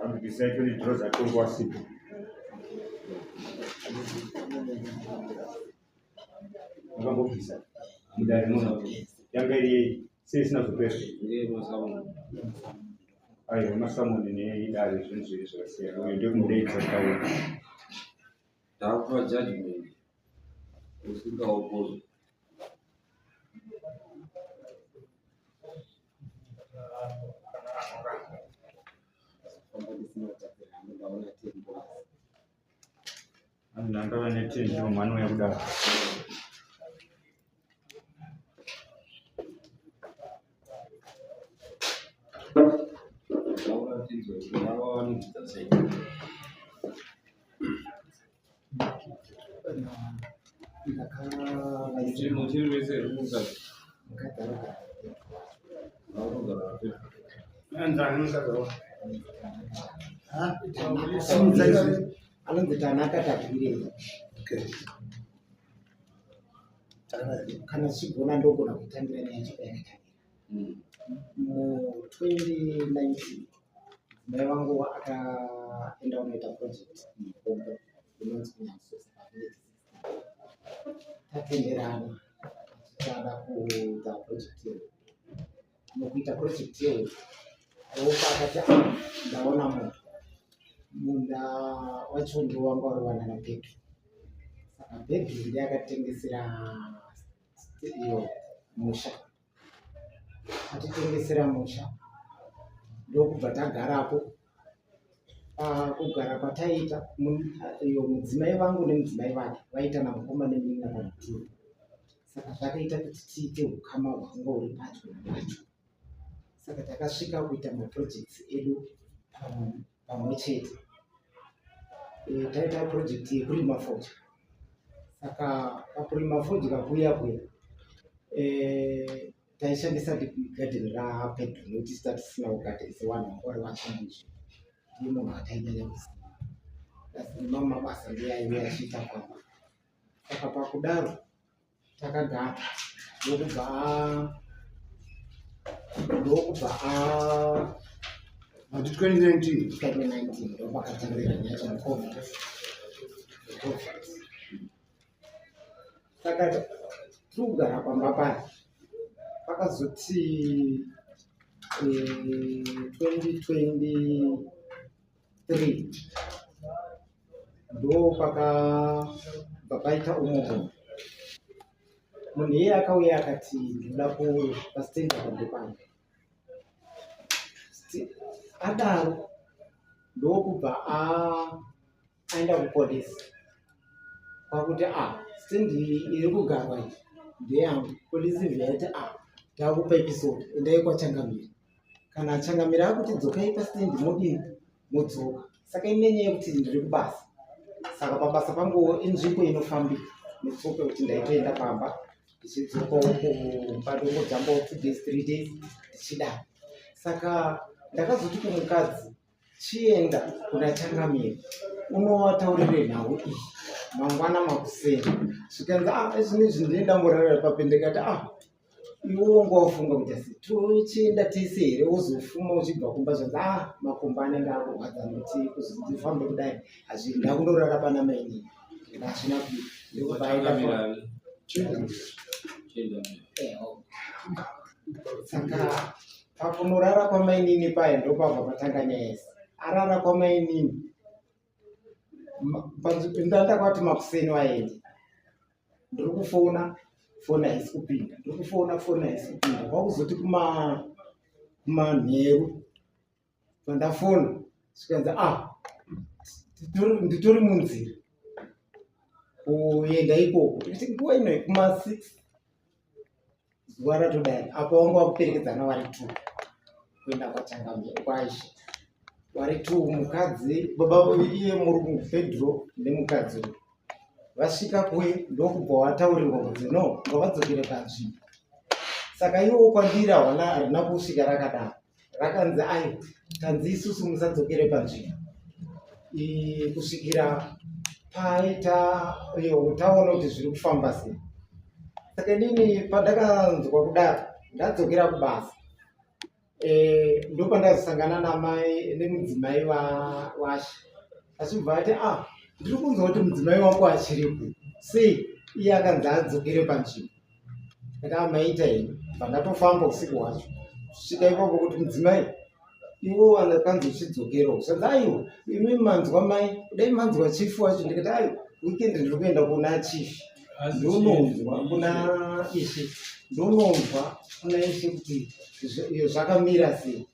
and decide when it draws a Congo simple. Ngambofisa mudari muno yangairi sisina kupesa ayo masamuni ne idari zvinhu zvakasiyana uye ndio kumudeidza tauri takupa judgment usingaopposed andanga vane 10 ndio mwana yakudaro kana sigona ndogona kutambira nechikaita mu 2019 mai vangu akaenda unoita project mukombo inonzi kunyasosa tatenderana tichada kuita project iyo mukuita project iyo opakati ndaona munda wacho ndio wanga wariwana na Pedro. Saka Pedro ndiye akatengesera iyo musha. Atitengesera musha ndokubva tagarapo. Kugara kwataita iyo mudzimai vangu nemudzimai vake vaita namukoma neminina pamuturo. Saka zvakaita kuti tiite ukama hwanga huri padyo napacho. Saka takasvika kuita maprojects edu pamwe chete. Taita project yekurima fodya. Saka pakurima fodya kuya taishandisa garden raPedro nokuti tisina kugadhen sevanhu vanga vari vachinji. Ndiye munhu atainyanya kuziva. Lazima mabasa ndiye aive achiita pamba. Saka pakudaro takagara ndokubva 2019 ndo pakatangirira nyaya chamucovid. Saka tiri kugara pamba paya pakazoti 2023 ndo pakabva paita umumo. Munhu iye akauya akati ndoda kupasitenda pandepano. Adaro ndokubva aenda kupolisi kwakuti stendi iri kugarwa iyi ndeyangu. Polisi vyaiti takupa episode endai kwachangamira. Kana achangamira akuti dzokai pastendi modini modzoka. Saka inenyaya yekuti ndiri kubasa. Saka pabasa pangu inzvimbo inofambika netsoka kuti ndaitoenda pamba ndichidzoka uko padongo dzambo 2 days 3 days ndichidaro. Saka ndakazoti kumukadzi chienda kuna Changamire unotaurire nhau iyi mangwana makuseni zvikanzi izvinezvi ndinoenda mborara papendekati iwo ngofunga kuti tochienda tese here uzofuma uchibva kumba zvanzi makumba anenge akurwadza nokuti kuzifambe kudai hazviri ndakundorara pana maini ndazvina ndikubaenda saka pakunorara kwamainini paya ndopabva patanga nyaya yese. Arara kwamainini ndakwati makuseni waende ndiri kufona foni haisi kupinda, ndiri kufona foni haisi kupinda. Kwakuzoti kumanheru pandafona zvikanzi nditori munzira kuenda ikoko. Kuti nguva ino kuma6 zuva ratodai apo wanga wakuperekedzana vari 2 kuenda kwaChangamire kwaishe vari 2 mukadzi baba iye murume Pedro nemukadzi vasvika kuye ndokubva wataurirwa kuti no ngavadzokere panzvimbo. Saka iwo kwandira harina kusvika rakadaro rakanzi tanzi isusu musadzokere panzvimbo kusvikira paita taona kuti zviri kufamba sei. Saka inini pandakanzwa kudaro ndadzokera kubasa ndopandazosangana nemudzimai washa achibva ati ndiri kunzwa kuti mudzimai wangu achiripo sei iye akanzi adzokere panzvimbo ati maita hino pandatofamba usiku hwacho kusvika ipapo kuti mudzimai iwo anakanzi uchidzokerawo zvanzi aiwa imi manzwa mai dai manzwa chifu wacho ndikati aiwa wikendi ndiri kuenda kuna chifi ndononzwa kuna ishe ndononzwa kuna ishe kuti zvakamira sei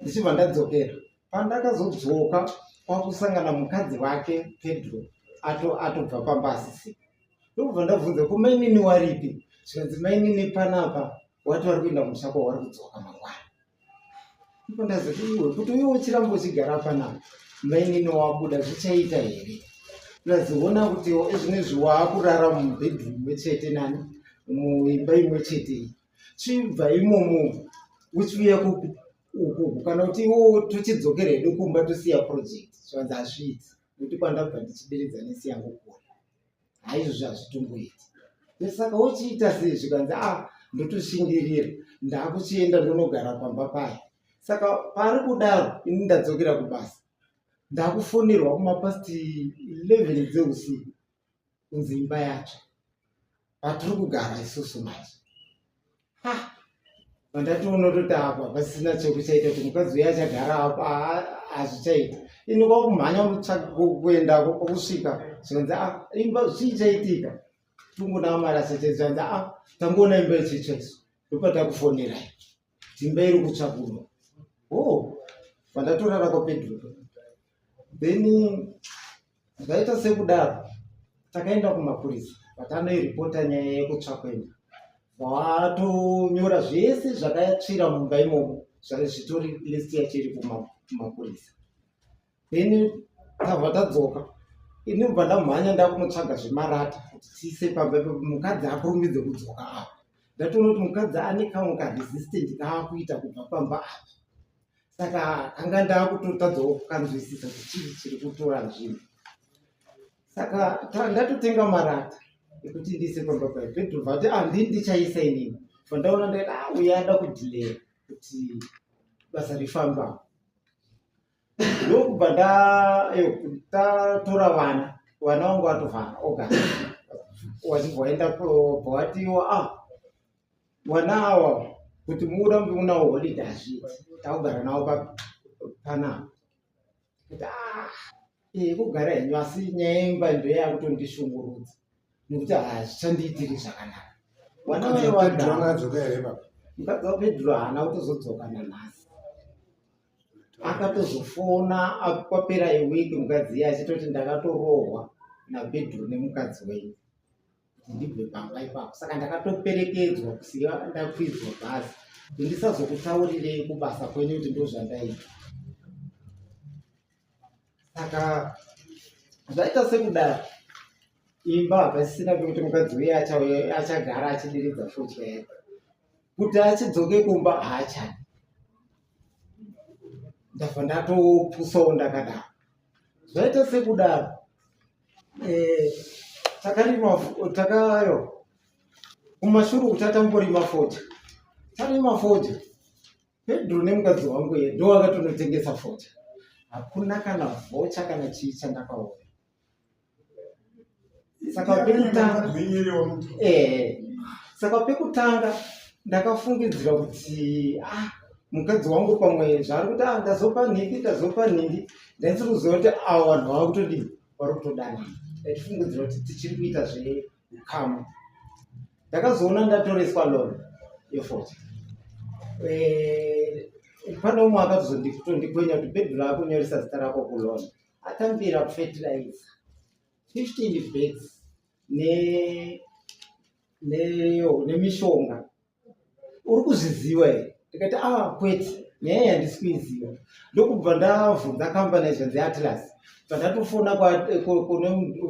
ndichibva ndadzokera pandakazodzoka kwakusangana mukadzi wake Pedro atobva pambasi ndobva ndabvunza kumainini waripi zvikanzi mainini panapa wati vari kuenda mushako wari kudzoka mangwana ipo ndazoti iwe kuti uye uchiramba uchigara panapa mainini wabuda zvichaita here unaziona kuti zvinezvi waakurara mubhedroom imwe chete nani muimba imwe chete chibva imomo uchiuya kupi uku kana kuti iwo tochidzokera hedu kumba tosiya project zvanzi hazviiti kuti kwandabva ndichideredza nesi yangu kuona haizvozvi hazvitomboiti saka wochiita sei zvikanzi ndotoshingirira ndakuchienda ndonogara pamba paya saka pari kudaro ini ndadzokera kubasa ndakufonerwa kumapasti 11 dzeusiku kunzi imba yacho patiri kugara isusu manje vandatoona toti apa pasina chekuchaita kuti mukadzi uya achagara apa hazvichaita ini kwakumhanya kuendako kwakusvika zvikanzi imba zvichaitika tungona mari asachezvanzi tamboona imba ichichaiso ndopatakufonerai imba iri kutsvakurwa vandatorara kwaPedro then zvaita sekudaro takaenda kumapurisa vatanoiripota nyaya yekutsvakwa imba watonyora zvese zvakatsvira mumba imomo zvitori list yacho iri kumapurisa then tabva tadzoka ini bva ndamhanya ndakunotsvaga zvemarata kuti tiise pamba mukadzi akurumbidze kudzoka apa ndatoona kuti mukadzi ane kamwe karesistant kaakuita kubva pamba apa saka anga ndakutotadzawo kukanzwisisa kuti chii chiri kutora nzvimbo saka ndatotenga marata ekuti ndiise pamba payo Pedro vati handii ndichaisa inini vandaona ndaiti uya ada kudhileya kuti basa rifamba ndokubva tatora vana vangu vatovhara ogara wachibvaenda bwatiwa vana ava kuti murambe unawo holiday hazviiti takugara navo panapa kuti kugara henyu asi nyaya yemba ndo yakutondishungurudza nekuti hazvichandiitiri zvakanaka vana vaivadzoka mukadzi waPedro haana kutozodzoka nanhasi akatozofona kwapera iwiki mukadzi iye achitoti ndakatorohwa naPedro nemukadzi wenyu kuti ndibve pamba ipapo saka ndakatoperekedzwa kusiya ndakwidzwa bhazi kuti ndisazokutaurirei kubasa kwenyu kuti ndo zvandaita saka zvaita sekudaro imba hapasisina pekuti mukadzi uye achagara achidiridza fodya yake kuti achidzoke kumba haachadi ndabva ndatopusawo ndakadaro zvaita sekudaro takayo kumashuru kuti atambori fodya tarima fodya Pedro nemukadzi wangu ye ndo akatonotengesa fodya hakuna kana vhocha kana chii chandakaona saka pekutanga ndakafungidzira kuti mukadzi wangu pamwe zvari kuti ndazopa nhindi ndaisiri kuziva kuti avo vanhu vava kutodii vari kutodana ndatifungidzira kuti tichiri kuita zvekamu ndakazoona ndatoreswa loan yefodya pane umwe akatozondikwenya kuti Pedro akunyoresa zita rako kulona atambira kufertilizer 15 bags nemishonga uri kuzviziva here ndikati kwete nyaya yandisi kuiziva ndokubva ndabvunza kambani zvanzi Atlas vandatofona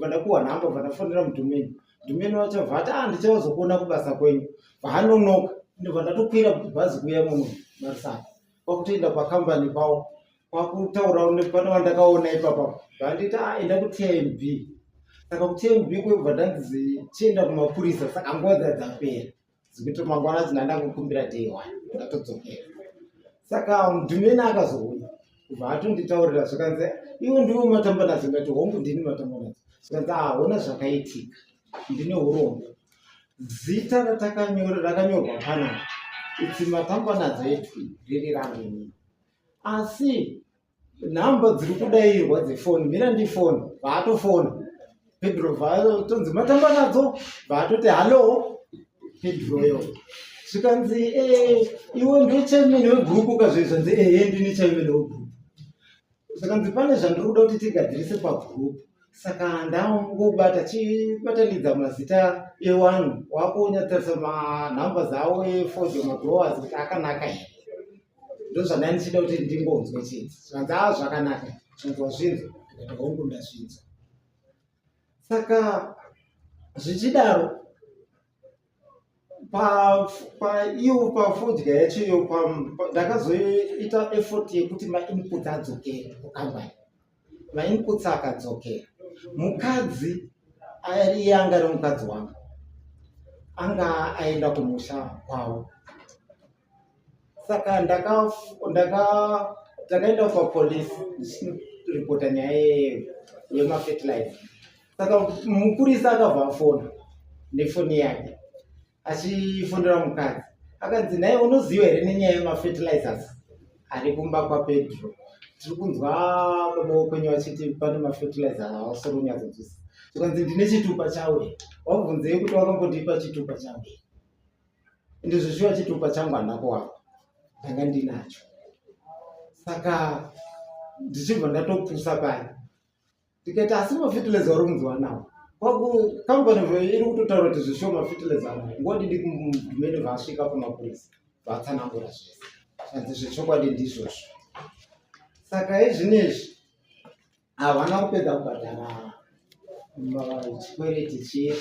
vandakuwa nhamba vandafonera mudhumeni wacho vati ndichazokuona kubasa kwenyu vanonoka ndobva ndatokwira bhazi kuya muno Marisaba kwakutoenda pakambani kwavo kwakutaura pane vandakaona ipapa vanditi enda kuTMB saka kuTMB kwebva ndanzi chienda kumapurisa saka nguva dzapera dzikuti mangwana dzinanda kukumbira day 1 ndatodzokera. Saka mudhumeni akazouya kubva atonditaurira zvikanzi iwe ndiwe matamba nadzo, ngati hongu ndini matamba nadzo. Zvikanzi hauna zvakaitika, ndine urombo. Zita rakanyorwa panapa idzi matamba nadzo edu riri rangu inini, asi nhamba dziri kudayirwa dzefoni, mira ndifoni vaatofona Pedro vatonzi matamba nadzo, vaatoti halo Pedroyo. Zvikanzi iwe ndiwe chairman wegrupu kazvezvanzi ndini chairman wegrupu. Zvikanzi pane zvandiri kuda kuti tigadzirise pagrupu. Saka ndangobata chibatanidza mazita ewanhu wakunyatsa manhamba dzawo efodhi magrowers kuti akanaka here. Ndozvandanga ndichida kuti ndingonzwe chete. Zvikanzi zvakanaka, zvinzwa zvinzwa, ndikati hongu ndazvinzwa. Saka zvichidaro iwo pafodya yacho ndakazoita effort yekuti mainputs adzokere kukambani. Mainputs akadzokera. Mukadzi aiye anga ari mukadzi wangu anga aenda kumusha kwavo. Saka ndakaenda papolisi ndichiripota nyaya yemafertilizer. Saka mupurisa akabva afona nefoni yake achifonera mukadzi akanzi naye unoziva here nenyaya yemafertilizers ari kumba kwaPedro. Tiri kunzwa baba kwenyu vachiti pane mafertilizer avasoro kunyatsonzwisisa. Zvikanzi ndine chitupa chawe. Wabvunzei kuti wakambotipa chitupa chawe? Ende zvishuwa chitupa changu handako wako, ndanga ndinacho. Saka ndichibva ndatopusa paya ndikaita asi mafertilizer uri kunzwa nawo kambani iri kutotaura kuti zvishuwa mafertilizer anawo. Ngodidi kumene vasvika kumapurisa vatsanangura zvese. Zvikanzi zvechokwadi ndizvozvo. Saka izvinezvi havana kupedza kubhadhara chikwereti chiye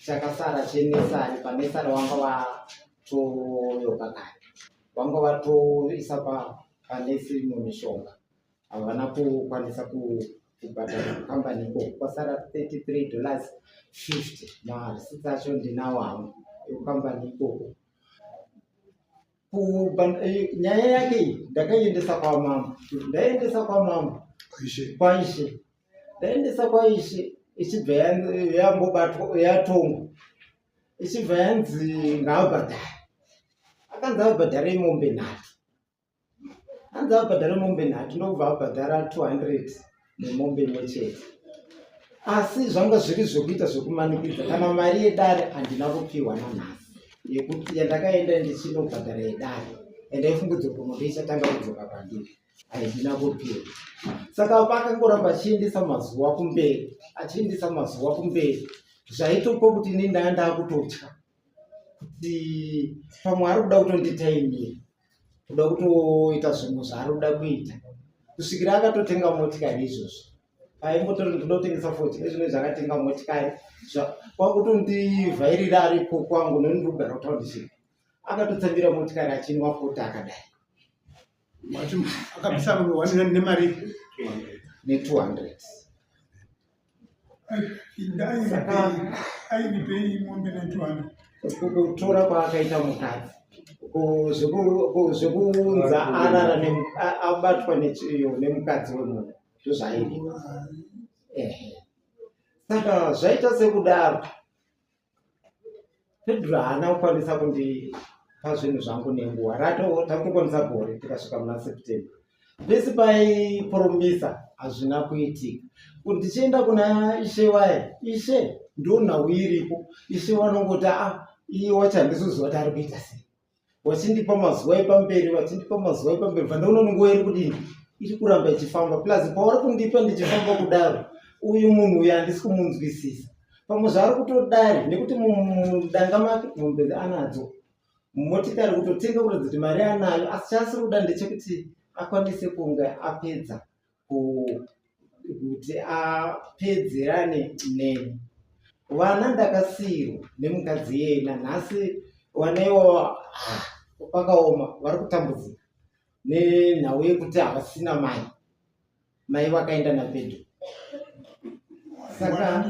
chakasara chenesari. Panesari wanga watoyoka kare, wanga watoisa panesi mumishonga, havana kukwanisa kubhadhara kukambani ikoko. Kwasara $33.50 marisiti acho ndinawo hangu ekukambani ikoko. Nyaya yake ndakaiendesa kwamama, ndaendesa kwamama kwaishe, ndaendesa kwaishe ichibva yambobatwa yatongwa, ichibva yanzi ngaabhadhare. Akanzi abhadhare mombe 3, anzi abhadhare mombe 3, ndobva abhadhara 200 nemombe imwe chete. Asi zvanga zviri zvokuita zvokumanikidza, kana mari yedare handina kupiwa nanhasi yekuti yandakaenda ndichinobhadhara yedare endaifungidzwa kuti ndichatanga kudzoka kwandiri, haindina kupiwa. Saka pakangoramba achiendesa mazuva kumberi, achiendesa mazuva kumberi, zvaitopa kuti ini ndanga kutotya kuti pamwe ari kuda kutonditaimira, kuda kutoita zvinhu zvaari kuda kuita, kusvikira akatotenga motikari izvozvo. Aimbotori ndoda kutengesa 40 ezvino zvakatenga motikari kwakutondivhairira aripo kwangu noni ndikugara kutaundiship. Akatotsambira motikari achinwa 40 akadai. Akabisa nemari ne200. Saka aibei mombe ne200. Kutora kwaakaita mukadzi zvekuunza arara abatwa nemukadzi wemunhu zvozvairi. Saka zvaita sekudaro Pedro haana kukwanisa kundipa zvinhu zvangu nenguva. Takutokwanisa gore tikasvika muna September. Pese paipromisa hazvina kuitika. Kuti ndichienda kuna Ishe waya, Ishe ndo nhau iripo. Ishe vanongoti iye wacho handisiziva kuti ari kuita sei. Wachindipa mazuva epamberi, wachindipa mazuva epamberi, vandoona nguva iri kudini iri kuramba ichifamba. Plus pauri kundipa ndichifamba kudaro, uyu munhu uyu handisi kumunzwisisa. Pamwe zvaari kutodari nekuti mudanga make mombe anadzo, motikari kutotenga kuratidza kuti mari anayo, asi chaasiri kuda ndechekuti akwanise kunge apedza kuti apedzerane neni. Vana ndakasiyirwa nemukadzi yena, nhasi vanaivo pakaoma, vari kutambudzika nenhau yekuti havasina mai. Mai vakaenda naPedro. Saka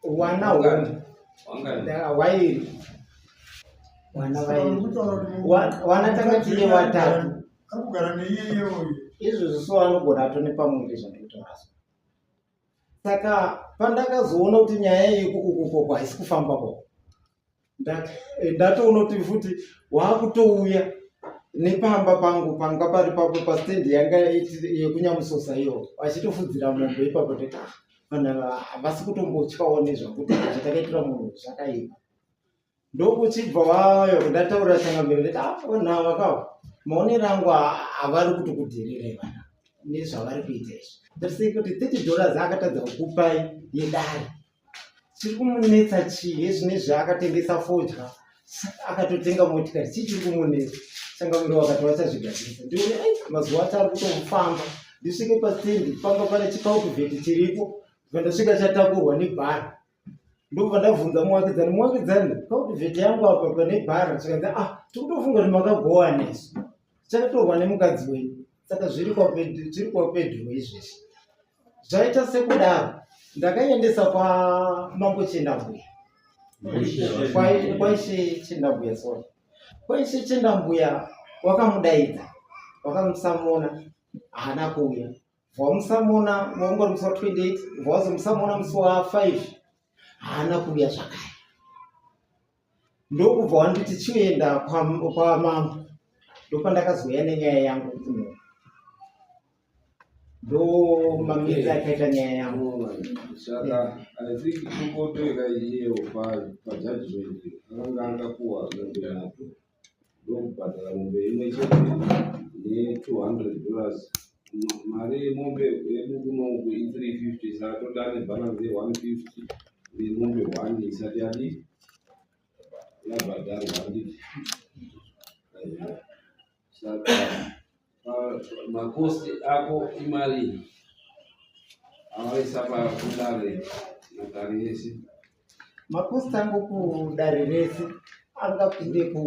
wana hwairi vana Saka vai kutaura kuti wana tanga tiri vatatu ari kugara neiyeyo uyu. izvozvo so vanogona atone pamwe ndezvandikutaura saka pandakazoona kuti nyaya yekukukoko haisi kufambapo ndatoona kuti futi waakutouya nepamba pangu panga pari papo pastendi yanga yekunyamusosa iyo achitofudzira mombe ipapo toti vanhu havasi kutombotyawo nezvakuti zvatakaitira munhu zvakaipa ndokuchibva vayo ndataura changamberi ndati vanhu ava kawo maonero angu havari kutokudhirirai vana nezvavari kuita izvi ndatisei kuti $30 akatadza kukupai yedare chiri kumunetsa chii ezvinezvi akatengesa fodya akatotenga motikari chii chiri kumunetsa changamiro wakati vachazvigadzirisa ndione mazuva acho ari kutomufamba ndisvike pastendi panga pane chikautuvheti chiripo vandasvika chatakurwa nebhara ndobva ndabvunza muwakidzani kautuvheti yangu apa pane bhara chikanzi tikutofunga kuti makagowa nesu chakatorwa nemukadzi wenyu saka zviri kwapedyo izvezvi zvaita sekudaro ndakaendesa kwamambo chendambuya kwaishe chendambuya sorry kwaishe chendambuya wakamudaidza wakamusamona haana kuuya vamusamona waungori musi wa28 vawazomusamona musi wa5 haana kuuya zvakare ndokubva wanditi chienda kwamambo ndopandakazoya nenyaya yangu kuno ndo mamiri akaita nyaya yangu saka I think kungotoeka iyeyo pajudgment akanga angapuwa mombe yapo ndokubhadhara mombe imwe chete ne$200 mari yemombe yedu kunoku i350 saka toda nebhalansi ye150 nemombe 1 isati yadii yabhadharwa handiti saka makosti ako imali avaisa pakudare nadare yese makosti angu kudare rese angapinde ku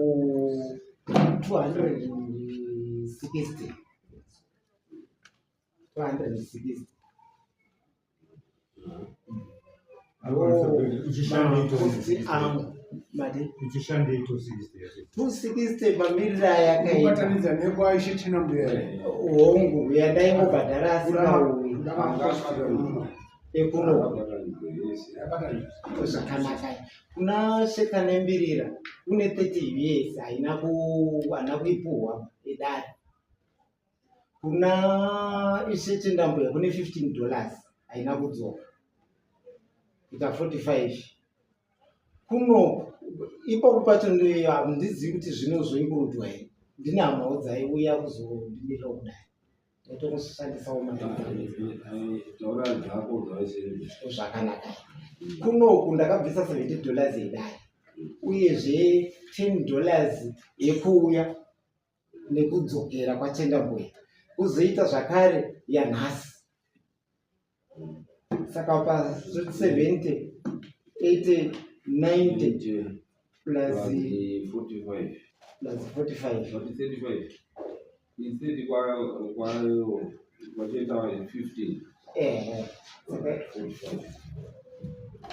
260 Uchishandei 260 mamiriro ayakaita Kubatanidza nekwaishe chendambuya hongu yandaingobhadhara asingauyi ekuno zvakanaka kuna shekanembirira kune 30 years haina kuipuhwa edare kuna ishe chendambuya kune $15 haina kudzoka kuita 45 kuno ipapo pacho handizivi kuti zvino zvoingurudwa here ndine hamawo dzaiuya kuzondimirira kudai taitokushandisawo taura zvako zvaisei zvakanaka kunoku ndakabvisa $70 yedare uyezve $10 yekuuya nekudzokera kwachendambuya kuzoita zvakare yanhasi saka pa 70 80 90 plus 45 35 instead kwayo kwacheta 15 saka 45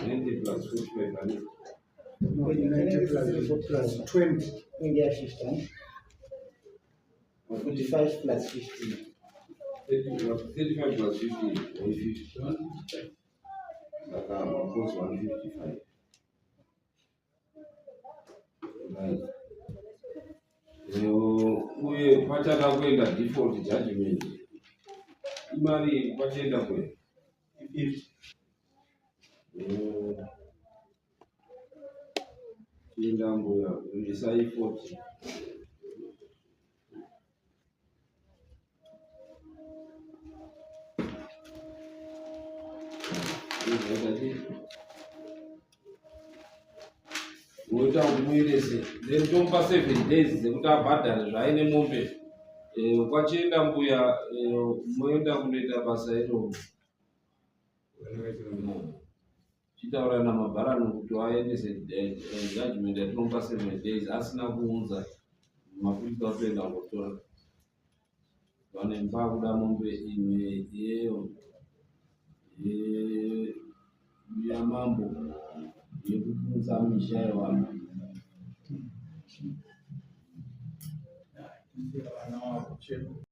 90 plus 45 ani 90 plus 20 ingia 15 45 plus 15 35 plus 15 150 saka makosi 155 right uye pachada kuenda default judgment imari pachienda kwe 50 chienda mbuya isai 40 unoita kuti muirese then tomupa 7 days dzekuti abhadhare zvaaine mombe kwachienda mbuya moenda kunoita basa iro chitaura namabharani kuti aendese judgment yatinomupa 7 days asina kuunza mapurisa atoenda kotora vane mbakuda mombe imwe yeyo yamambo yekutunza misha yevanhu Ana wa